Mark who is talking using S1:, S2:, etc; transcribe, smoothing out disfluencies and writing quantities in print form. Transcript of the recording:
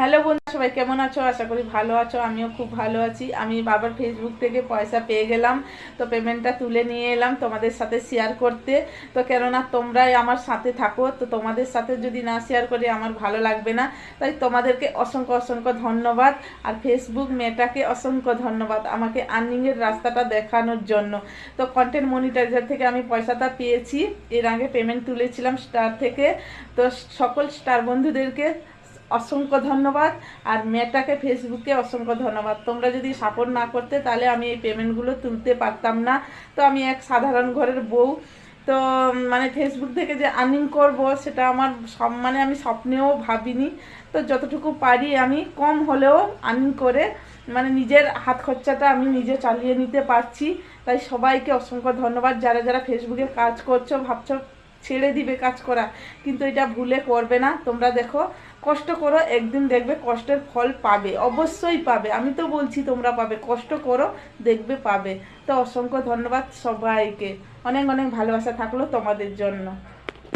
S1: Hello বন্ধু, সবাই কেমন আছো? আশা করি ভালো আছো। আমিও খুব ভালো আছি। আমি বাবার ফেসবুক থেকে পয়সা পেয়ে গেলাম, তো পেমেন্টটা তুলে নিয়ে এলাম তোমাদের সাথে শেয়ার করতে। তো কেননা তোমরাই আমার সাথে থাকো, তো তোমাদের সাথে যদি না শেয়ার করি আমার ভালো লাগবে না। তাই তোমাদেরকে অসংখ্য অসংখ্য ধন্যবাদ। আর ফেসবুক মেটাকে অসংখ্য ধন্যবাদ আমাকে আর্নিংয়ের রাস্তাটা দেখানোর জন্য। তো কন্টেন্ট মনিটাইজার থেকে আমি পয়সাটা পেয়েছি, এর আগে পেমেন্ট তুলেছিলাম স্টার থেকে। তো সকল স্টার বন্ধুদেরকে অসংখ্য ধন্যবাদ। আর মেটাকে ফেসবুকে অসংখ্য ধন্যবাদ। তোমরা যদি সাপোর্ট না করতে তাহলে আমি এই পেমেন্টগুলো তুলতে পারতাম না। তো আমি এক সাধারণ ঘরের বউ, তো মানে ফেসবুক থেকে যে আর্নিং করব সেটা আমার মানে আমি স্বপ্নেও ভাবিনি। তো যতটুকু পারি আমি কম হলেও আর্নিং করে মানে নিজের হাত খরচাটা আমি নিজে চালিয়ে নিতে পারছি। তাই সবাইকে অসংখ্য ধন্যবাদ। যারা যারা ফেসবুকে কাজ করছো, ভাবছো ছেড়ে দিবে কাজ করা, কিন্তু এটা ভুলে করবে না। তোমরা দেখো, কষ্ট করো, একদিন দেখবে কষ্টের ফল পাবে, অবশ্যই পাবে। আমি তো বলছি তোমরা পাবে, কষ্ট করো, দেখবে পাবে। তো অসংখ্য ধন্যবাদ সবাইকে, অনেক অনেক ভালোবাসা থাকলো তোমাদের জন্য।